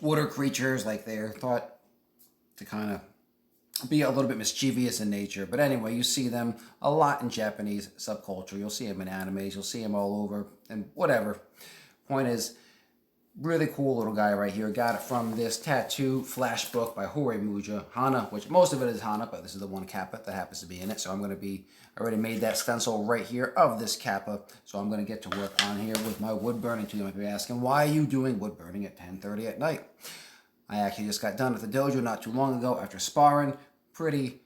water creatures, like they're thought to kind of be a little bit mischievous in nature. But anyway, you see them a lot in Japanese subculture. You'll see them in animes. You'll see them all over and whatever. Point is, really cool little guy right here. Got it from this tattoo flash book by Hori Muja. Hana, which most of it is Hana, but this is the one Kappa that happens to be in it. So I'm going to be, I already made that stencil right here of this Kappa. So I'm going to get to work on here with my wood burning too. You might be asking, why are you doing wood burning at 10:30 at night? I actually just got done at the dojo not too long ago after sparring. Pretty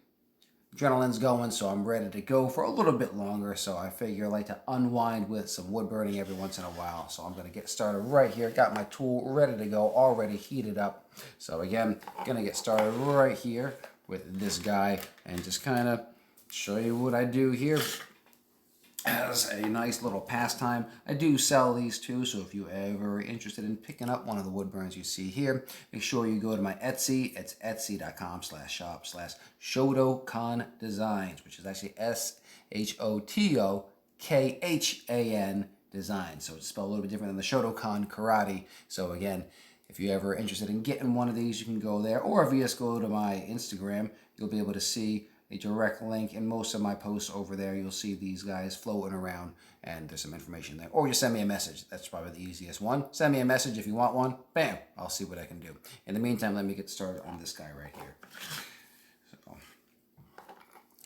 adrenaline's going, so I'm ready to go for a little bit longer. So I figure I like to unwind with some wood burning every once in a while. So I'm going to get started right here. Got my tool ready to go, already heated up. So again, going to get started right here with this guy and just kind of show you what I do here as a nice little pastime. I do sell these too, so if you're ever interested in picking up one of the wood burns you see here, make sure you go to my Etsy. It's etsy.com/shop/Shotokan Designs, which is actually SHOTOKHAN Designs. So it's spelled a little bit different than the Shotokan Karate. So again, if you're ever interested in getting one of these, you can go there. Or if you just go to my Instagram, you'll be able to see a direct link in most of my posts over there. You'll see these guys floating around and there's some information there. Or just send me a message. That's probably the easiest one. Send me a message if you want one. Bam! I'll see what I can do. In the meantime, let me get started on this guy right here. So,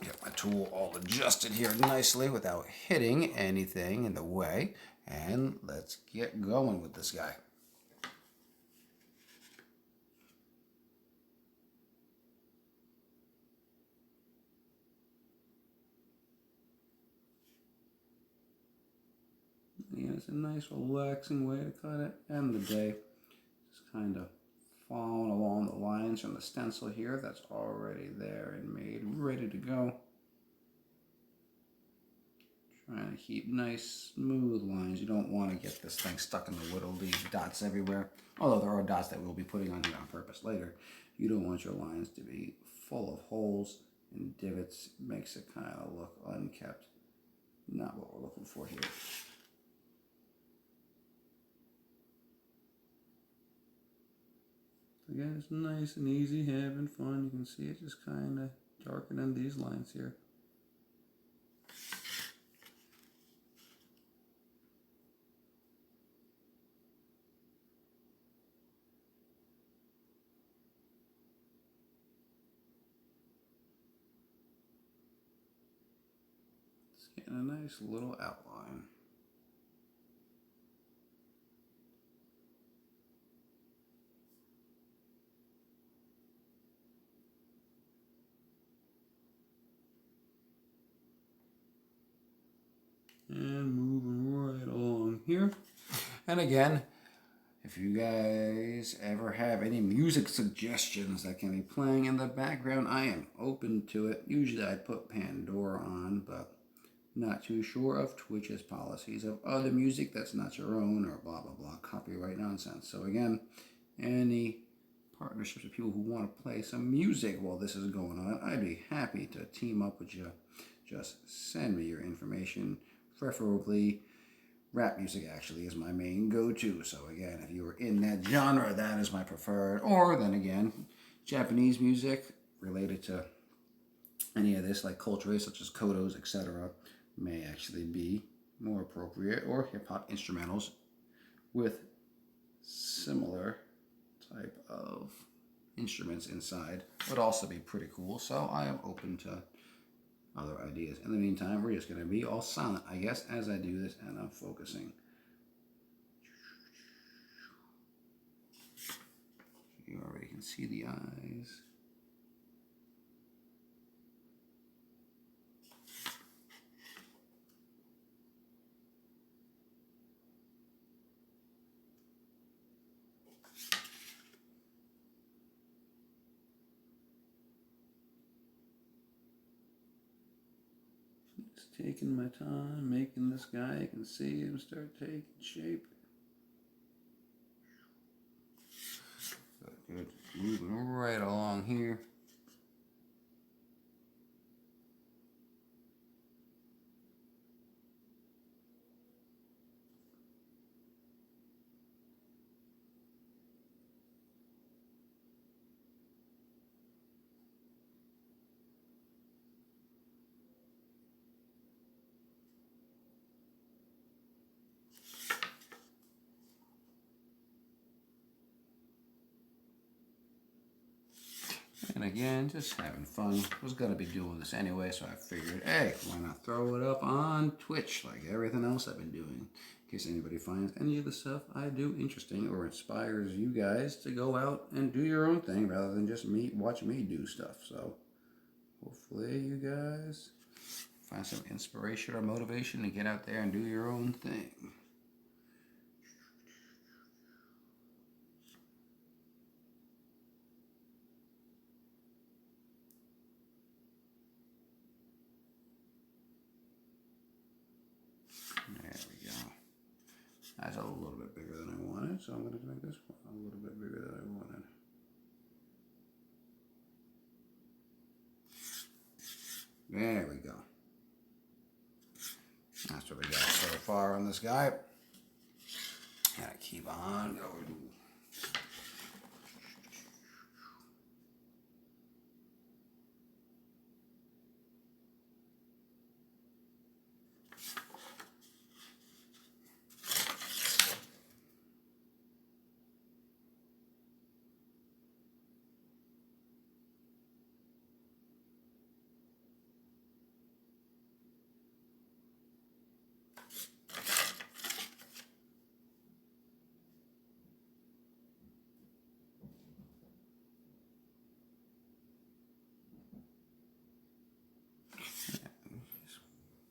get my tool all adjusted here nicely without hitting anything in the way. And let's get going with this guy. And it's a nice relaxing way to kind of end the day. Just kind of following along the lines from the stencil here that's already there and made ready to go. Trying to keep nice smooth lines. You don't want to get this thing stuck in the whittle, leave dots everywhere. Although there are dots that we'll be putting on here on purpose later. You don't want your lines to be full of holes and divots. It makes it kind of look unkept. Not what we're looking for here. Again, it's nice and easy, having fun. You can see it just kind of darkening these lines here. It's getting a nice little outline. And moving right along here. And again, if you guys ever have any music suggestions that can be playing in the background, I am open to it. Usually I put Pandora on, but not too sure of Twitch's policies of other music that's not your own or blah, blah, blah, copyright nonsense. So again, any partnerships with people who want to play some music while this is going on, I'd be happy to team up with you. Just send me your information. Preferably rap music actually is my main go-to. So again, if you were in that genre, that is my preferred. Or then again, Japanese music related to any of this, like culture such as kodos, etc., may actually be more appropriate. Or hip-hop instrumentals with similar type of instruments inside would also be pretty cool. So I am open to other ideas. In the meantime, we're just going to be all silent, I guess, as I do this, and I'm focusing. You already can see the eyes. Taking my time, making this guy, you can see him start taking shape. Good. Moving right along here. And again, just having fun. Was going to be doing this anyway, so I figured, hey, why not throw it up on Twitch like everything else I've been doing. In case anybody finds any of the stuff I do interesting or inspires you guys to go out and do your own thing rather than just watch me do stuff. So hopefully you guys find some inspiration or motivation to get out there and do your own thing. There we go. That's a little bit bigger than I wanted, so I'm going to make this one a little bit bigger than I wanted. There we go. That's what we got so far on this guy. Gotta keep on going.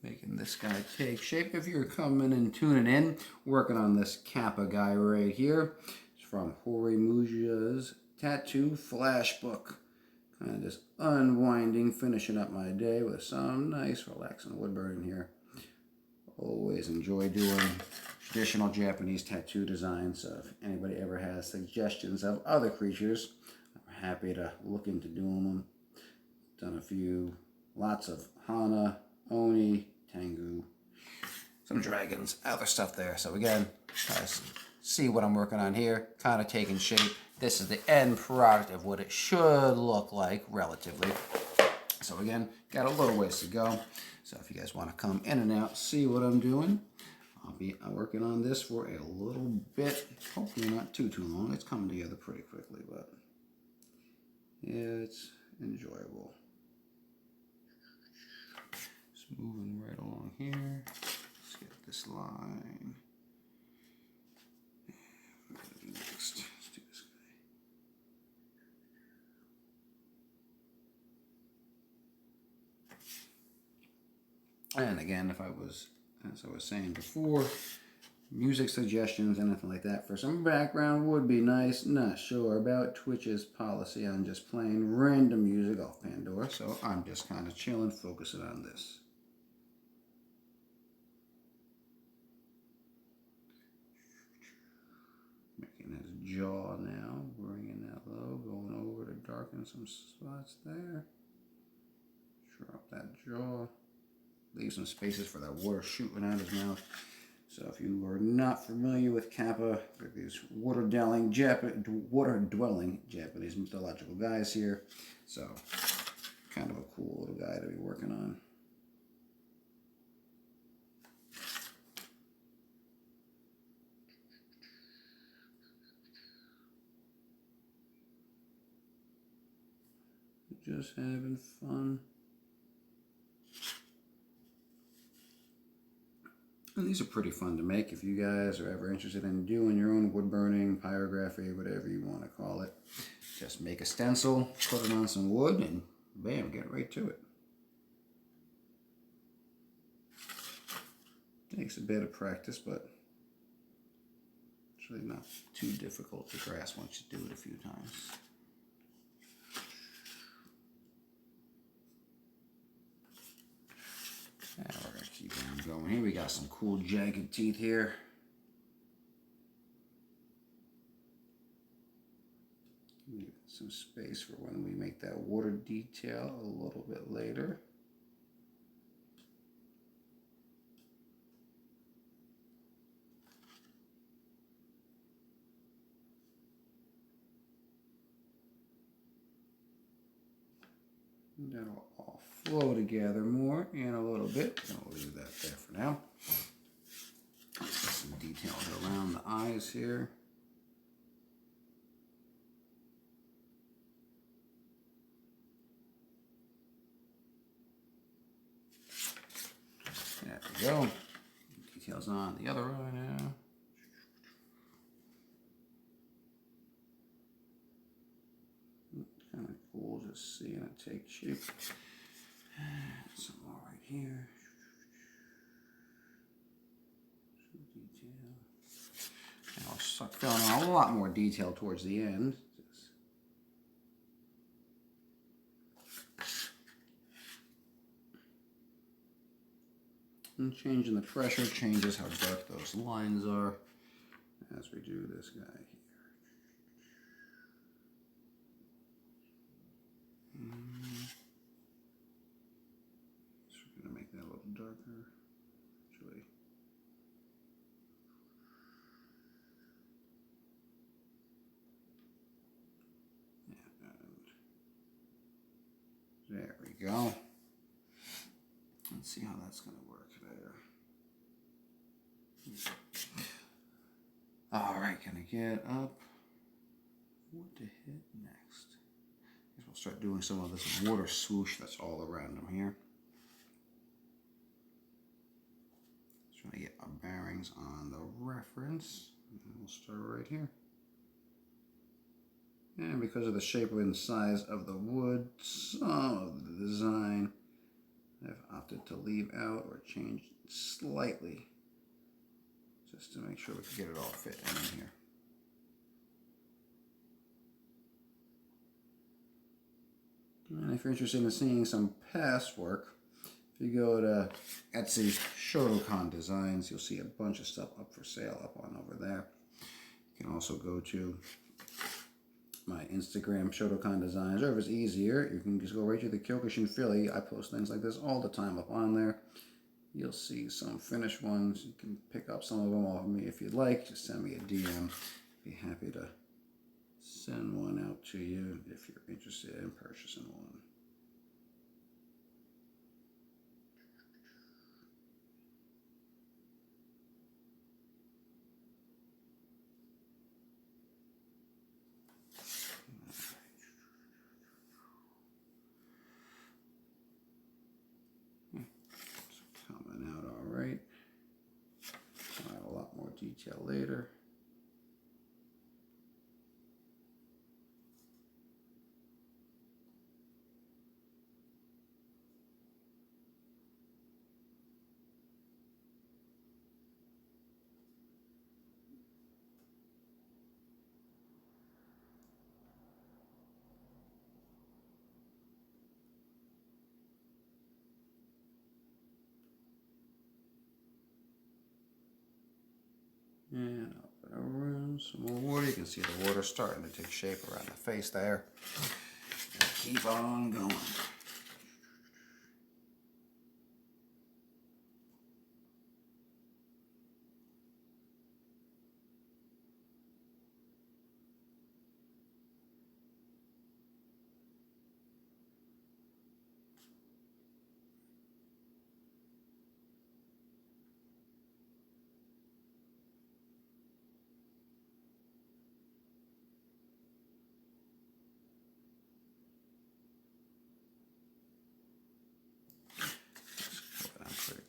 Making this guy take shape. If you're coming and tuning in, working on this Kappa guy right here. It's from Hori Muja's Tattoo Flash Book. Kind of just unwinding, finishing up my day with some nice relaxing Woodburn here. Always enjoy doing traditional Japanese tattoo designs. So if anybody ever has suggestions of other creatures, I'm happy to look into doing them. Done a few, lots of Hana, Oni, Tengu, some dragons, other stuff there. So again, see what I'm working on here, kind of taking shape. This is the end product of what it should look like, relatively. So again, got a little ways to go. So if you guys want to come in and out, see what I'm doing. I'll be working on this for a little bit. Hopefully not too long. It's coming together pretty quickly, but yeah, it's enjoyable. Moving right along here. Let's get this line. Next, let's do this guy. And again, as I was saying before, music suggestions, anything like that for some background would be nice. Not sure about Twitch's policy on just playing random music off Pandora, so I'm just kind of chilling, focusing on this. Jaw now, bringing that low, going over to darken some spots there. Drop that jaw. Leave some spaces for that water shooting out his mouth. So if you are not familiar with Kappa, these water-dwelling Japanese mythological guys here. So kind of a cool little guy to be working on. Just having fun. And these are pretty fun to make if you guys are ever interested in doing your own wood burning, pyrography, whatever you want to call it. Just make a stencil, put it on some wood, and bam, get right to it. Takes a bit of practice, but it's really not too difficult to grasp once you do it a few times. And we're going to keep on going here. We got some cool jagged teeth here. Some space for when we make that water detail a little bit later. That'll all flow together more in a little bit. I'll leave that there for now. Let's get some details around the eyes here. we go. Details on the other eye now. Kind of cool just seeing it take shape. Some more right here. Some detail. And I'll start filling out a lot more detail towards the end. And changing the pressure changes how dark those lines are as we do this guy here. So we're going to make that a little darker. Actually, and there we go. Let's see how that's going to work there. Alright, gonna get up. What to hit next? I guess we'll start doing some of this water swoosh that's all around them here. Just trying to get our bearings on the reference. And we'll start right here. And because of the shape and size of the wood, some of the design I've opted to leave out or change slightly just to make sure we can get it all fit in here. And if you're interested in seeing some past work, if you go to Etsy Shotokan Designs, you'll see a bunch of stuff up for sale up on over there. You can also go to my Instagram, Shotokan Designs, or if it's easier, you can just go right to the Kyokushin Philly. I post things like this all the time up on there. You'll see some finished ones. You can pick up some of them off of me if you'd like. Just send me a DM. Be happy to send one out to you if you're interested in purchasing one. Coming out all right. I'll add a lot more detail later. And I'll put around some more water. You can see the water starting to take shape around the face there. And keep on going.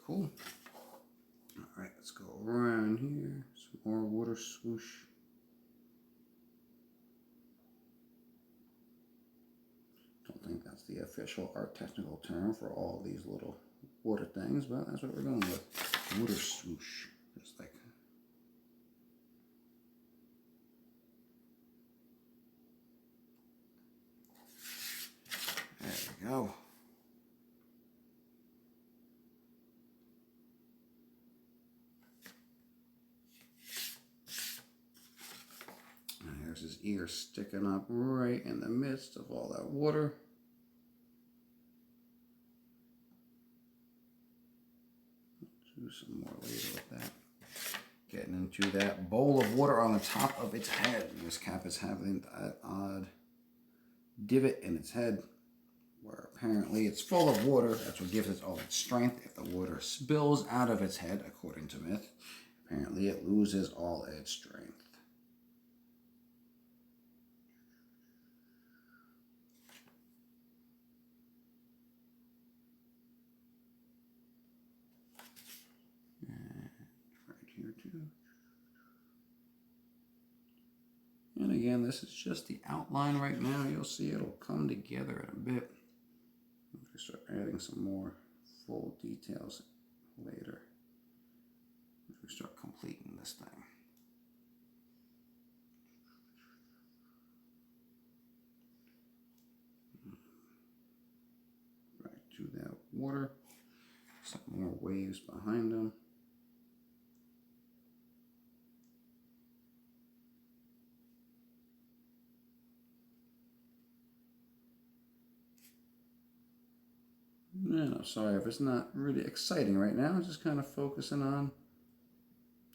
Cool. Alright, let's go around here. Some more water swoosh. Don't think that's the official art technical term for all these little water things, but that's what we're going with. Water swoosh. Just like there we go. There's his ear sticking up right in the midst of all that water. Do some more later with that. Getting into that bowl of water on the top of its head. This cap is having that odd divot in its head where apparently it's full of water. That's what gives it all its strength. If the water spills out of its head, according to myth, apparently it loses all its strength. And again, this is just the outline right now. You'll see it'll come together in a bit. We start adding some more full details later. We start completing this thing. Right to that water. Some more waves behind them. And I'm sorry if it's not really exciting right now. I'm just kind of focusing on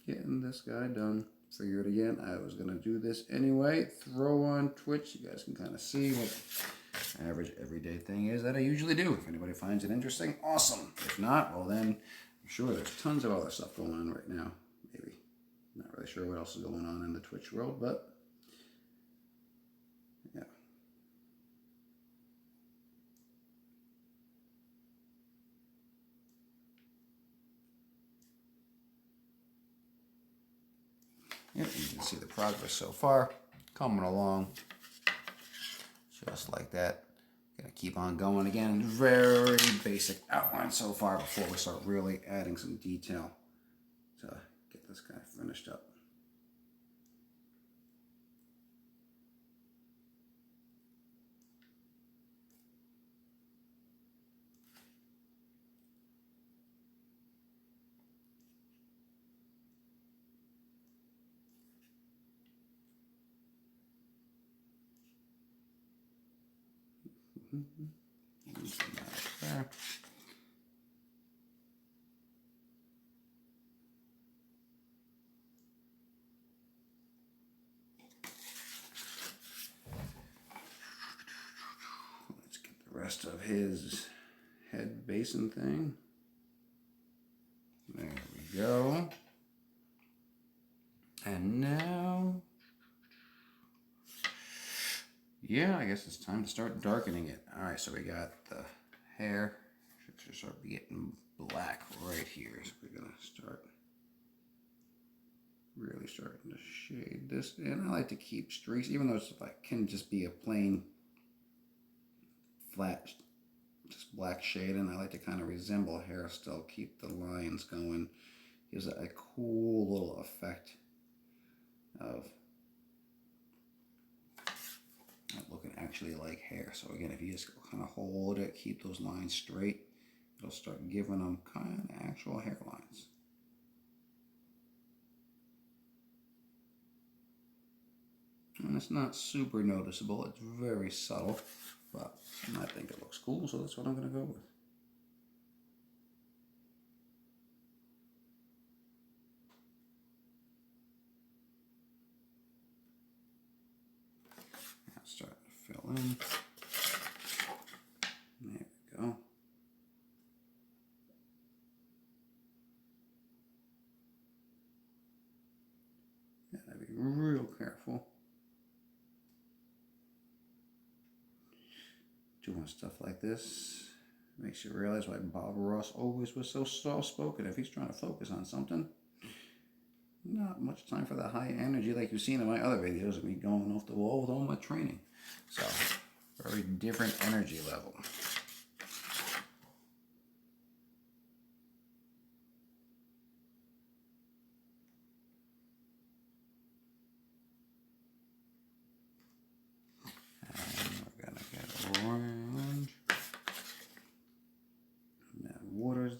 getting this guy done. Figured again, I was going to do this anyway. Throw on Twitch. You guys can kind of see what average everyday thing is that I usually do. If anybody finds it interesting, awesome. If not, well then, I'm sure there's tons of other stuff going on right now. Maybe. Not really sure what else is going on in the Twitch world, but yeah. Yep, you can see the progress so far, coming along, just like that. Gonna keep on going again. Very basic outline so far before we start really adding some detail to get this guy finished up. There. Let's get the rest of his head basin thing. There we go. And now, yeah, I guess it's time to start darkening it. All right, so we got the hair. Should start getting black right here. So we're gonna start really starting to shade this in. I like to keep streaks, even though it's like can just be a plain flat, just black shade, and I like to kind of resemble hair still. Keep the lines going. Gives it a cool little effect of looking actually like hair. So again, if you just kind of hold it, keep those lines straight, it'll start giving them kind of actual hairlines. And it's not super noticeable, it's very subtle, but I think it looks cool, so that's what I'm going to go with. Now start to fill in. There we go. Gotta be real careful. Doing stuff like this makes you realize why Bob Ross always was so soft-spoken. If he's trying to focus on something, not much time for the high energy like you've seen in my other videos of me going off the wall with all my training. So, very different energy level.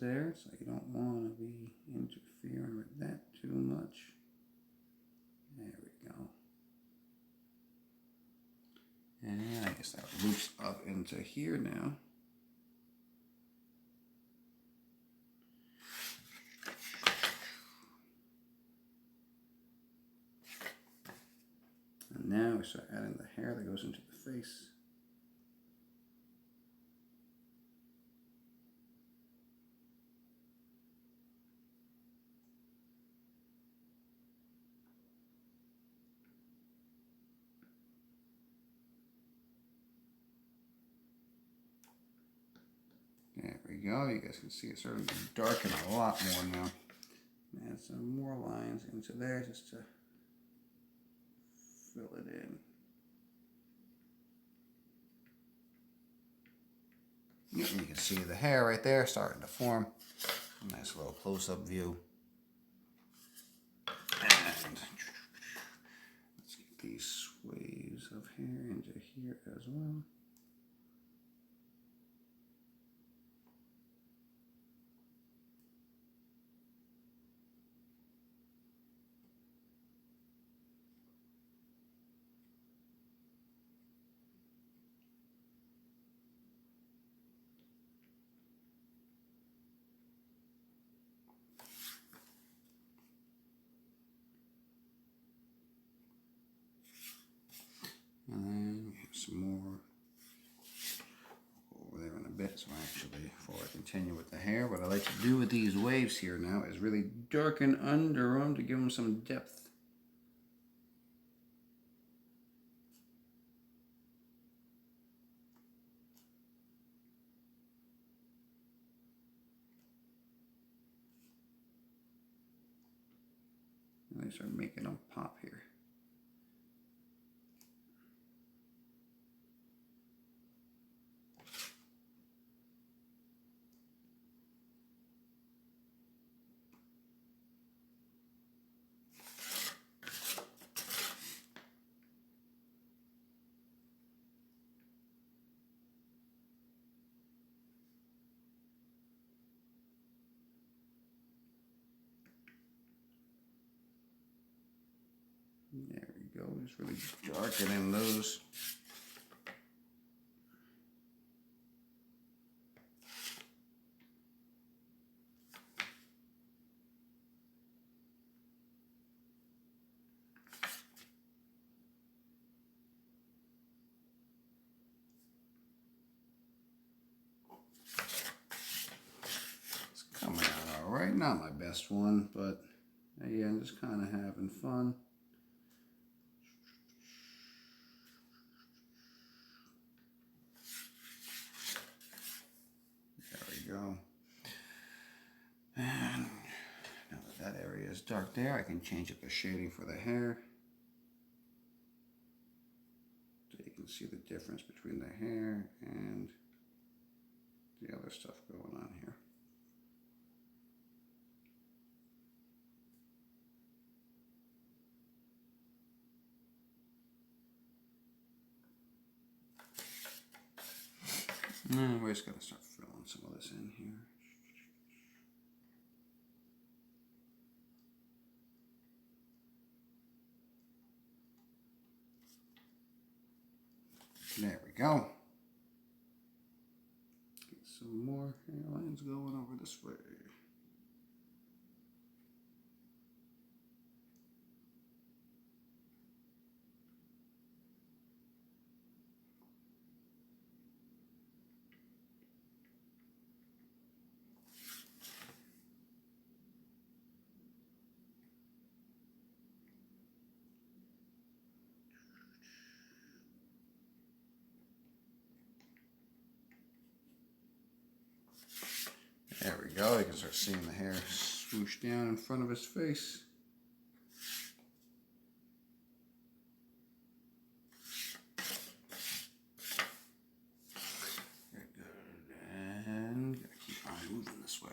There, so you don't want to be interfering with that too much. There we go. And I guess that loops up into here now. And now we start adding the hair that goes into the face. There we go. You guys can see it's starting to darken a lot more now. Add some more lines into there just to fill it in. Yep, and you can see the hair right there starting to form. Nice little close-up view. And let's get these waves of hair into here as well. And then we have some more over there in a bit. So actually, before I continue with the hair, what I like to do with these waves here now is really darken under them to give them some depth. And I start making them pop here. There we go, just really darkening those. It's coming out all right, not my best one, but yeah, I'm just kind of having fun. Go. And now that that area is dark there, I can change up the shading for the hair. So you can see the difference between the hair and the other stuff going on here. And we're just going to start filling some of this in here. There we go. Get some more hairlines going over this way. There we go. You can start seeing the hair swoosh down in front of his face. Very good. And gotta keep on moving this way.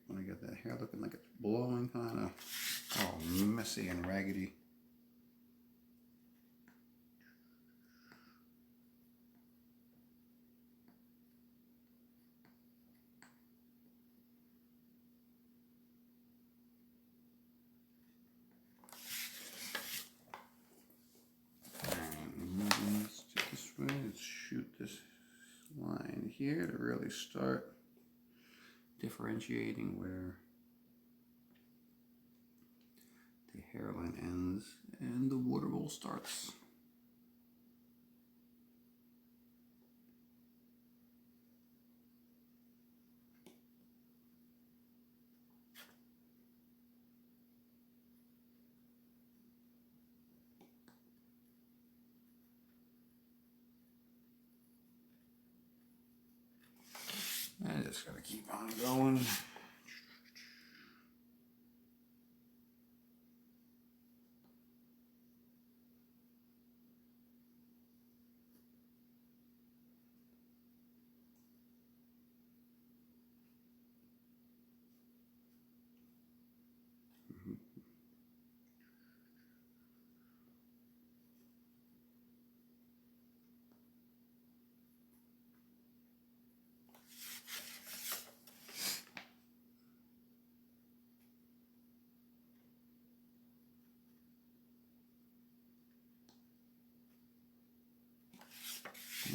When I get that hair looking like it's blowing, kind of all messy and raggedy. here to really start differentiating where the hairline ends and the water bowl starts. I just gotta keep on going.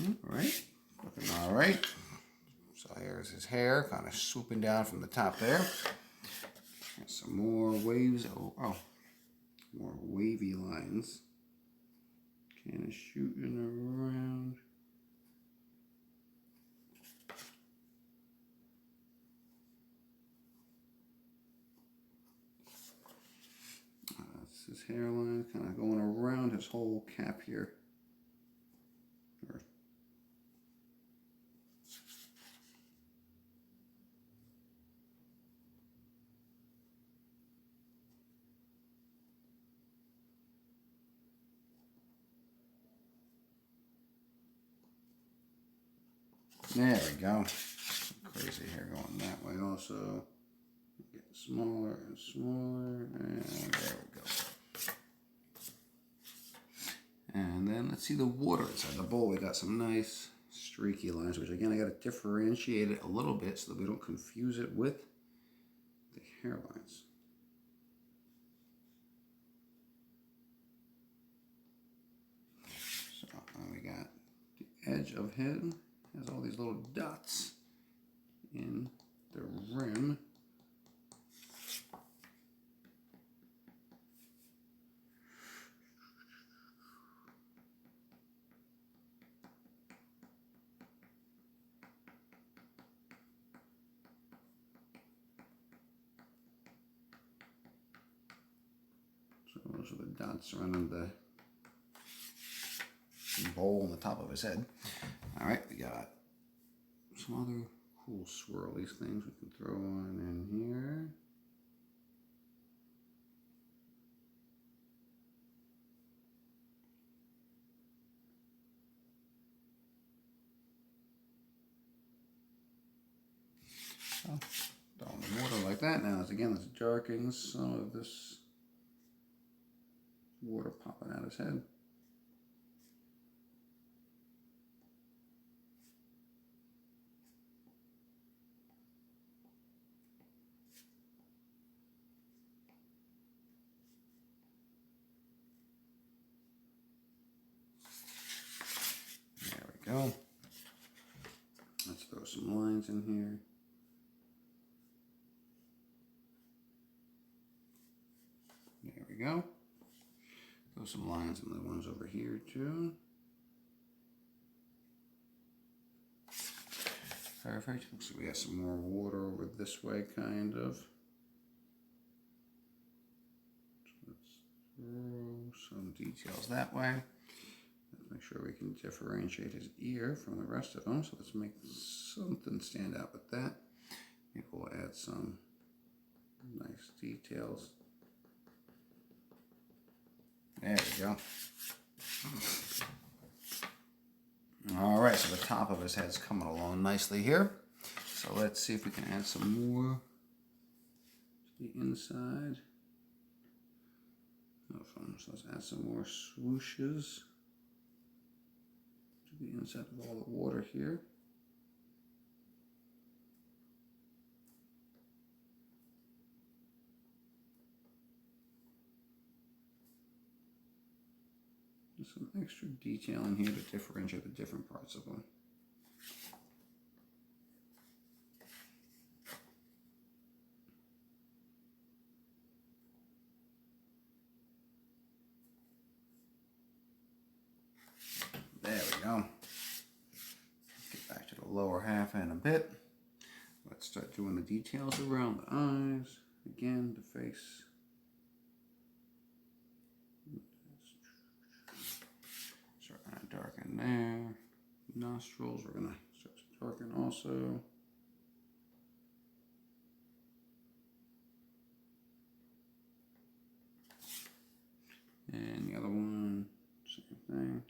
All right, looking all right. So here's his hair, kind of swooping down from the top there. Got some more waves. Oh, more wavy lines. Kind of shooting around. That's his hairline, kind of going around his whole cap here. There we go. Crazy hair going that way also. Get smaller and smaller, and there we go. And then let's see the water inside the bowl. We got some nice streaky lines, which again I got to differentiate it a little bit so that we don't confuse it with the hairlines. So we got the edge of head. Has all these little dots in the rim. So those are the dots around the bowl on the top of his head. All right, we got some other cool swirly things we can throw on in here. So, throwing the water like that. Now, again, let's darken some of this water popping out his head. Go. Let's throw some lines in here. There we go. Throw some lines in the ones over here too. Perfect. Looks like we got some more water over this way, kind of. So let's throw some details that way. Let's make sure we can differentiate his ear from the rest of them. So let's make something stand out with that. Maybe we'll add some nice details. There we go. All right, so the top of his head's coming along nicely here. So let's see if we can add some more to the inside. So let's add some more swooshes to the inside of all the water here. Some extra detail in here to differentiate the different parts of them. go. Get back to the lower half in a bit. Let's start doing the details around the eyes. Again, the face. Start kind of darken there. Nostrils, we're going to start to darken also. And the other one, same thing.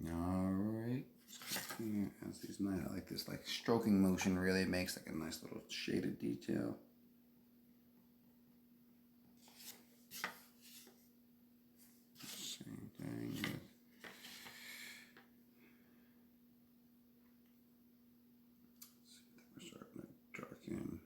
Alright. As these nice, I like this like stroking motion really makes like a nice little shaded detail. Same thing with we're starting to darken.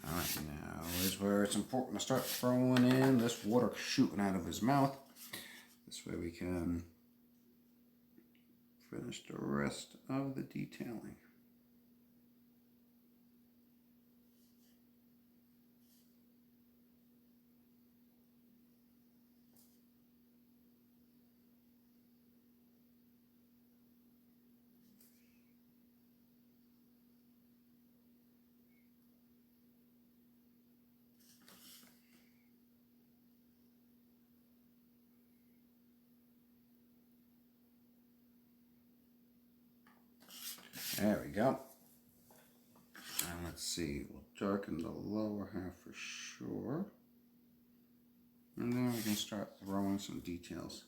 Alright, now is where it's important to start throwing in this water shooting out of his mouth. This way we can finish the rest of the detailing. There we go. And let's see, we'll darken the lower half for sure. And then we can start throwing some details.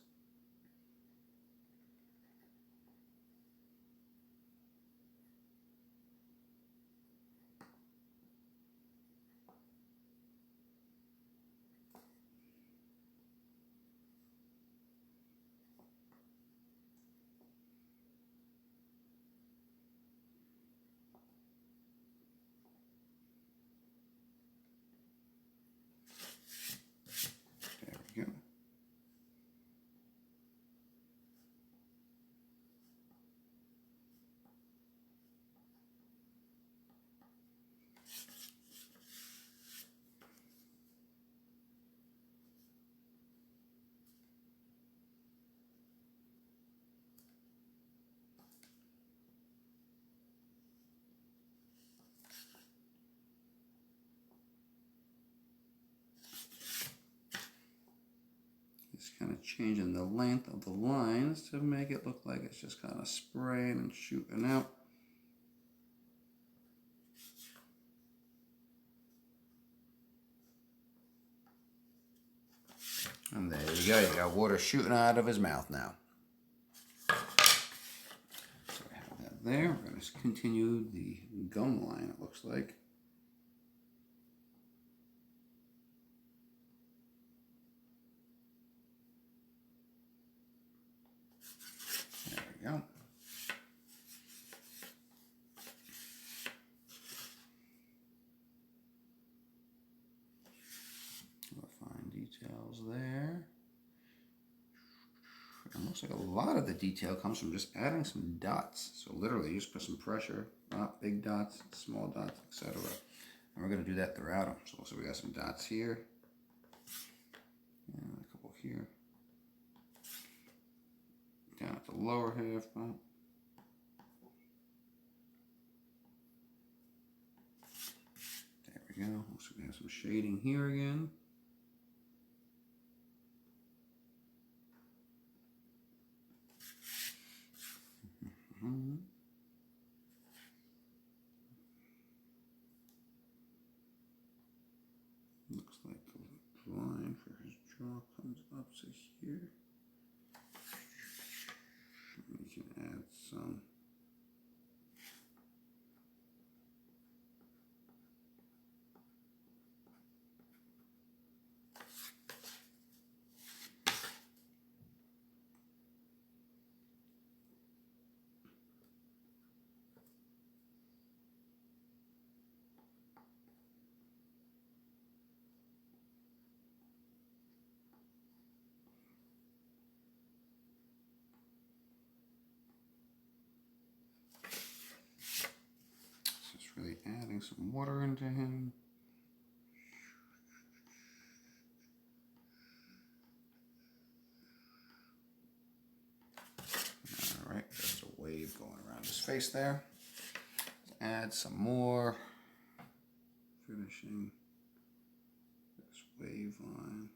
There we go. Just kind of changing the length of the lines to make it look like it's just kind of spraying and shooting out. And there you go, you got water shooting out of his mouth now. So we have that there. We're going to continue the gum line, it looks like. There we go. Fine details there. It looks like a lot of the detail comes from just adding some dots. So literally, you just put some pressure, big dots, small dots, etc. And we're going to do that throughout them. So we got some dots here, and a couple here. Down at the lower half. There we go. So we have some shading here again. Looks like the line for his jaw comes up to here. We can add some really adding some water into him. All right, there's a wave going around his face there. Add some more, finishing this wave line.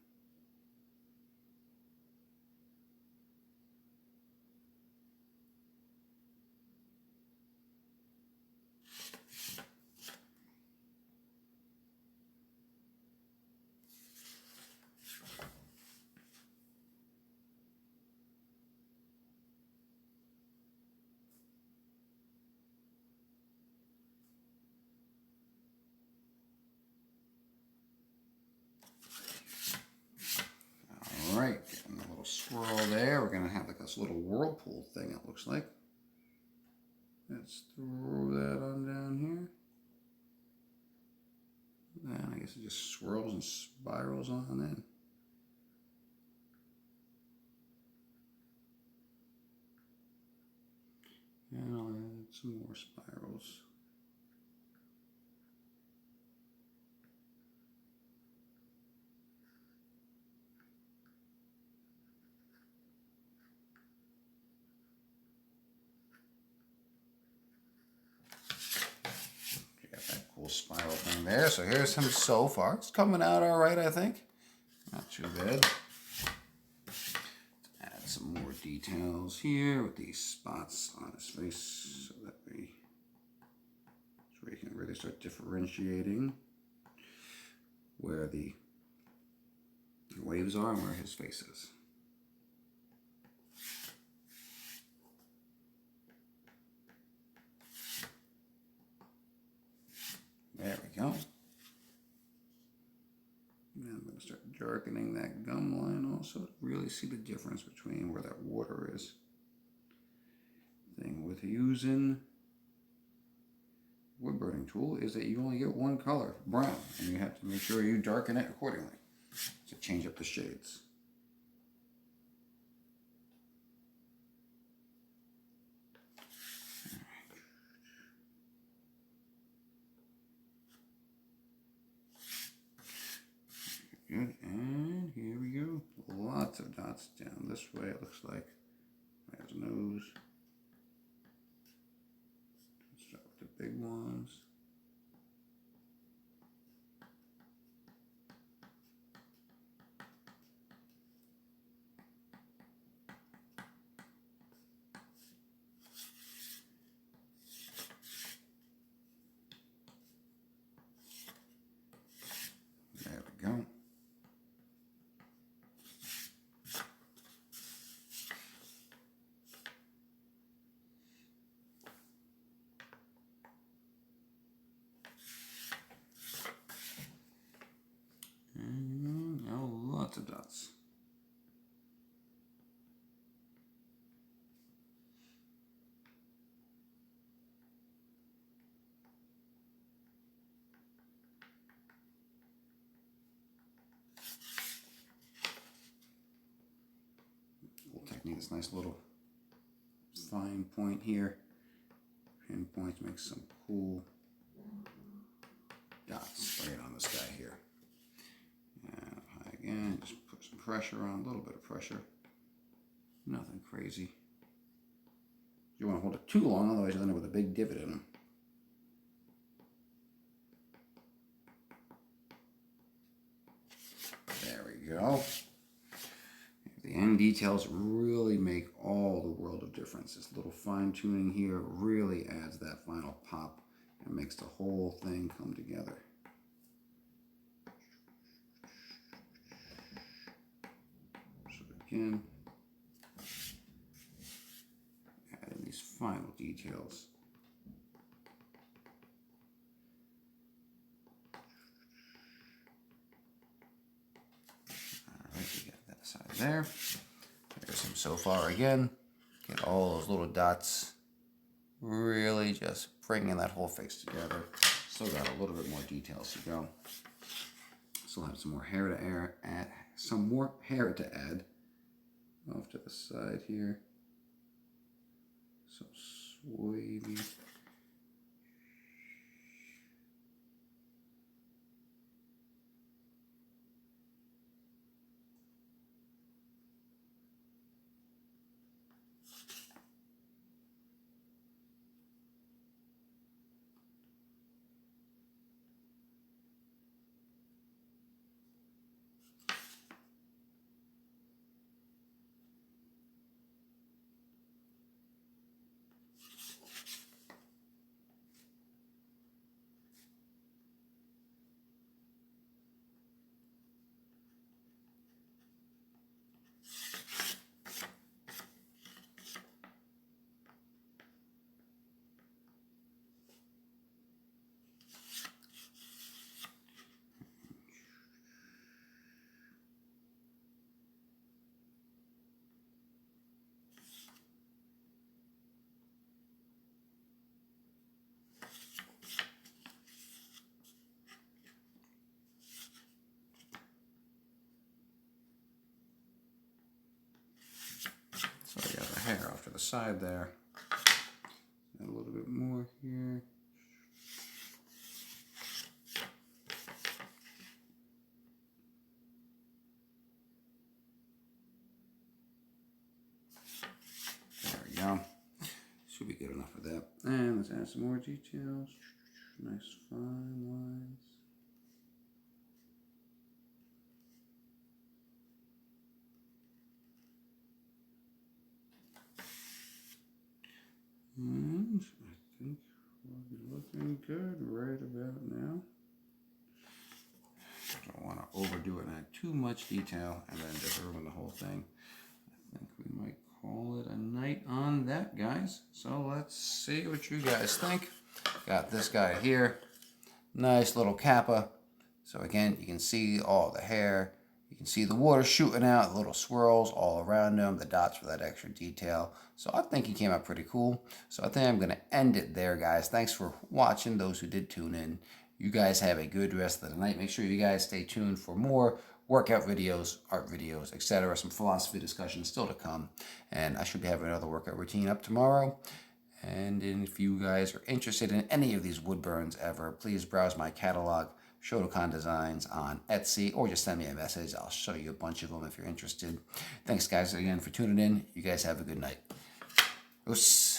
All right, getting a little swirl there. We're going to have like this little whirlpool thing, it looks like. Let's throw that on down here. And I guess it just swirls and spirals on in. And I'll add some more spirals. Spiral thing there. So here's him so far. It's coming out all right, I think. Not too bad. Let's add some more details here with these spots on his face so that we can really start differentiating where the waves are and where his face is. There we go. And I'm going to start darkening that gum line also to really see the difference between where that water is. Thing with using wood burning tool is that you only get one color, brown, and you have to make sure you darken it accordingly to change up the shades. Good, and here we go. Lots of dots down this way, it looks like. There's a nose. Let's start with the big ones. There we go. And now lots of dots. Little technique, this nice little fine point here. Pinpoints make some cool dots right on this guy here. And high again, just put some pressure on, a little bit of pressure. Nothing crazy. You don't want to hold it too long, otherwise you'll end up with a big divot in them. There we go. The end details really make all the world of difference. This little fine tuning here really adds that final pop and makes the whole thing come together. again, add in these final details. Alright, we got that side there. There's him so far again. Get all those little dots. Really just bringing that whole face together. Still got a little bit more details to go. Still have some more hair to add. Some more hair to add. Off to the side here. So wavy. So I got the hair off to the side there. Add a little bit more here. There we go. Should be good enough for that. And let's add some more details. Nice fine lines. And I think we'll be looking good right about now. Don't want to overdo it and add too much detail and then just ruin the whole thing. I think we might call it a night on that, guys. So let's see what you guys think. Got this guy here. Nice little Kappa. So again, you can see all the hair. You can see the water shooting out, little swirls all around him, the dots for that extra detail. So I think he came out pretty cool. So I think I'm going to end it there, guys. Thanks for watching, those who did tune in. You guys have a good rest of the night. Make sure you guys stay tuned for more workout videos, art videos, etc. Some philosophy discussions still to come. And I should be having another workout routine up tomorrow. And if you guys are interested in any of these Woodburns ever, please browse my catalog, Shotokan Designs on Etsy, or just send me a message. I'll show you a bunch of them if you're interested. Thanks, guys, again for tuning in. You guys have a good night. Oos.